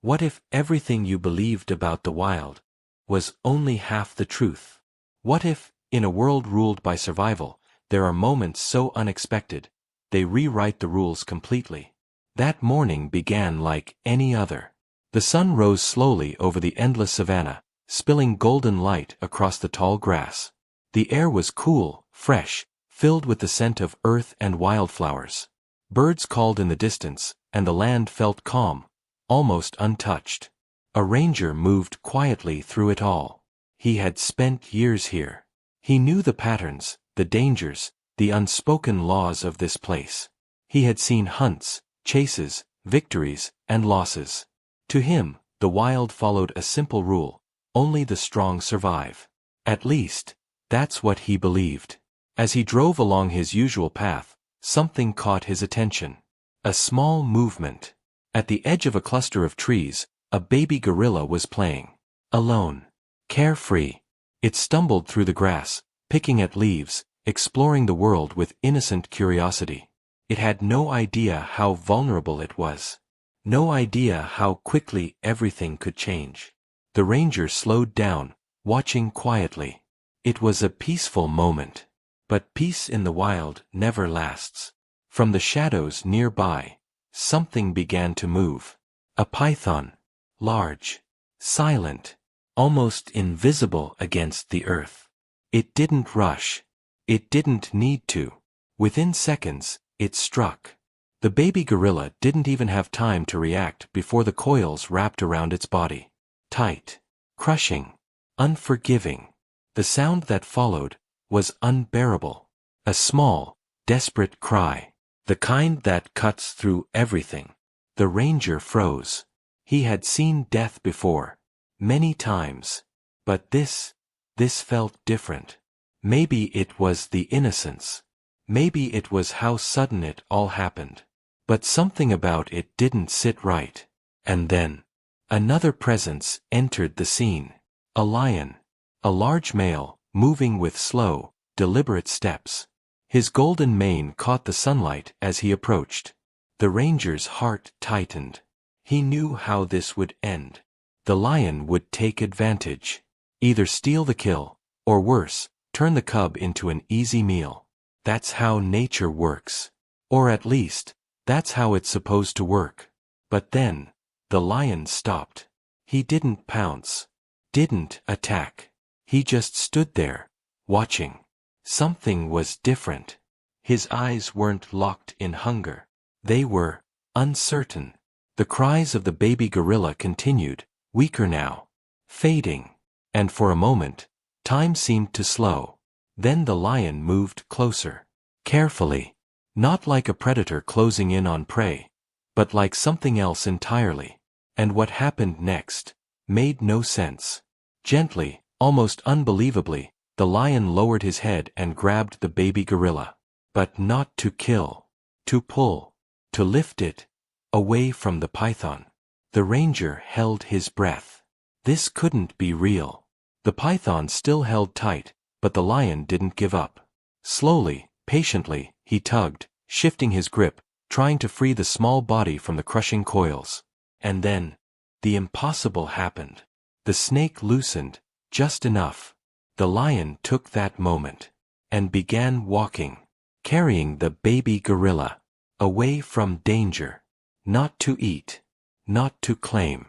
What if everything you believed about the wild was only half the truth? What if, in a world ruled by survival, there are moments so unexpected, they rewrite the rules completely? That morning began like any other. The sun rose slowly over the endless savanna, spilling golden light across the tall grass. The air was cool, fresh, filled with the scent of earth and wildflowers. Birds called in the distance, and the land felt calm, almost untouched. A ranger moved quietly through it all. He had spent years here. He knew the patterns, the dangers, the unspoken laws of this place. He had seen hunts, chases, victories, and losses. To him, the wild followed a simple rule: only the strong survive. At least, that's what he believed. As he drove along his usual path, something caught his attention. A small movement. At the edge of a cluster of trees, a baby gorilla was playing. Alone. Carefree. It stumbled through the grass, picking at leaves, exploring the world with innocent curiosity. It had no idea how vulnerable it was. No idea how quickly everything could change. The ranger slowed down, watching quietly. It was a peaceful moment. But peace in the wild never lasts. From the shadows nearby, something began to move. A python. Large. Silent. Almost invisible against the earth. It didn't rush. It didn't need to. Within seconds, it struck. The baby gorilla didn't even have time to react before the coils wrapped around its body. Tight. Crushing. Unforgiving. The sound that followed was unbearable. A small, desperate cry. The kind that cuts through everything. The ranger froze. He had seen death before. Many times. But this felt different. Maybe it was the innocence. Maybe it was how sudden it all happened. But something about it didn't sit right. And then, another presence entered the scene. A lion. A large male, moving with slow, deliberate steps. His golden mane caught the sunlight as he approached. The ranger's heart tightened. He knew how this would end. The lion would take advantage. Either steal the kill, or worse, turn the cub into an easy meal. That's how nature works. Or at least, that's how it's supposed to work. But then, the lion stopped. He didn't pounce. Didn't attack. He just stood there, watching. Something was different. His eyes weren't locked in hunger. They were uncertain. The cries of the baby gorilla continued, weaker now. Fading. And for a moment, time seemed to slow. Then the lion moved closer. Carefully. Not like a predator closing in on prey, but like something else entirely. And what happened next made no sense. Gently, almost unbelievably, the lion lowered his head and grabbed the baby gorilla. But not to kill. To pull. To lift it away from the python. The ranger held his breath. This couldn't be real. The python still held tight, but the lion didn't give up. Slowly, patiently, he tugged, shifting his grip, trying to free the small body from the crushing coils. And then, the impossible happened. The snake loosened, just enough. The lion took that moment, and began walking, carrying the baby gorilla, away from danger. Not to eat, not to claim,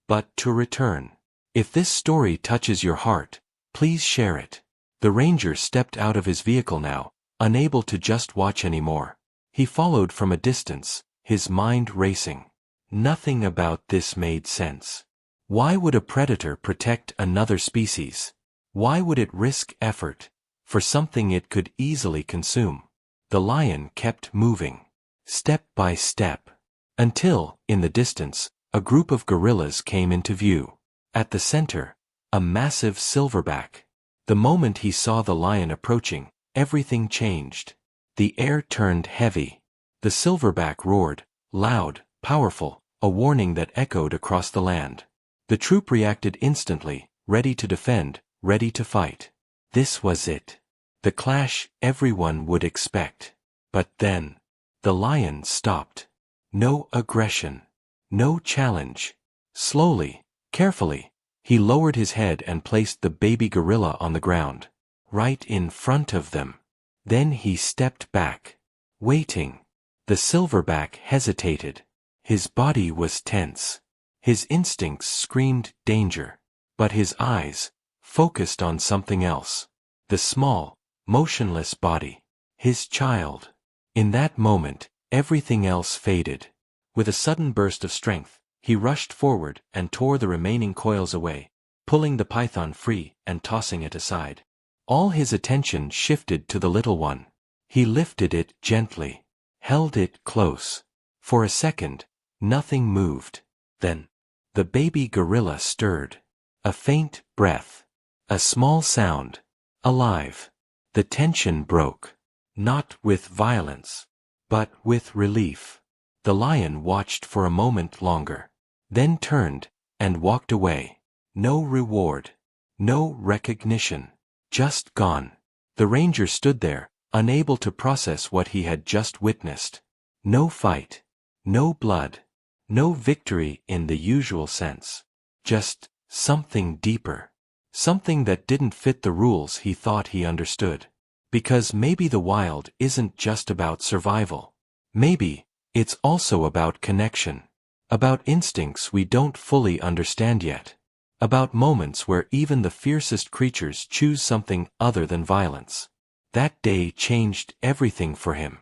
but to return. If this story touches your heart, please share it. The ranger stepped out of his vehicle now, unable to just watch anymore. He followed from a distance, his mind racing. Nothing about this made sense. Why would a predator protect another species? Why would it risk effort for something it could easily consume? The lion kept moving, step by step, until, in the distance, a group of gorillas came into view. At the center, a massive silverback. The moment he saw the lion approaching, everything changed. The air turned heavy. The silverback roared, loud, powerful, a warning that echoed across the land. The troop reacted instantly, ready to defend, ready to fight. This was it. The clash everyone would expect. But then, the lion stopped. No aggression. No challenge. Slowly, carefully, he lowered his head and placed the baby gorilla on the ground, right in front of them. Then he stepped back, waiting. The silverback hesitated. His body was tense. His instincts screamed danger. But his eyes focused on something else. The small, motionless body. His child. In that moment, everything else faded. With a sudden burst of strength, he rushed forward and tore the remaining coils away, pulling the python free and tossing it aside. All his attention shifted to the little one. He lifted it gently, held it close. For a second, nothing moved. Then, the baby gorilla stirred. A faint breath. A small sound. Alive. The tension broke. Not with violence, but with relief. The lion watched for a moment longer, then turned and walked away. No reward. No recognition. Just gone. The ranger stood there, unable to process what he had just witnessed. No fight. No blood. No victory in the usual sense. Just something deeper. Something that didn't fit the rules he thought he understood. Because maybe the wild isn't just about survival. Maybe it's also about connection. About instincts we don't fully understand yet. About moments where even the fiercest creatures choose something other than violence. That day changed everything for him.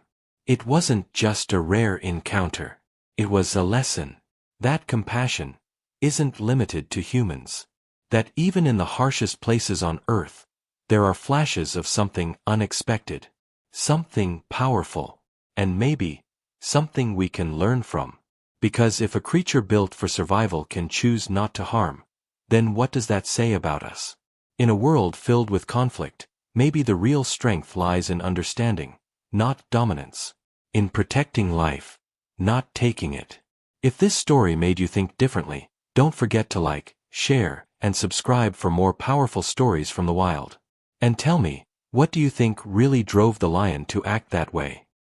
It wasn't just a rare encounter. It was a lesson. That compassion isn't limited to humans. That even in the harshest places on Earth, there are flashes of something unexpected. Something powerful. And maybe, something we can learn from. Because if a creature built for survival can choose not to harm, then what does that say about us? In a world filled with conflict, maybe the real strength lies in understanding, not dominance. In protecting life, not taking it. If this story made you think differently, don't forget to like, share, and subscribe for more powerful stories from the wild. And tell me, what do you think really drove the lion to act that way?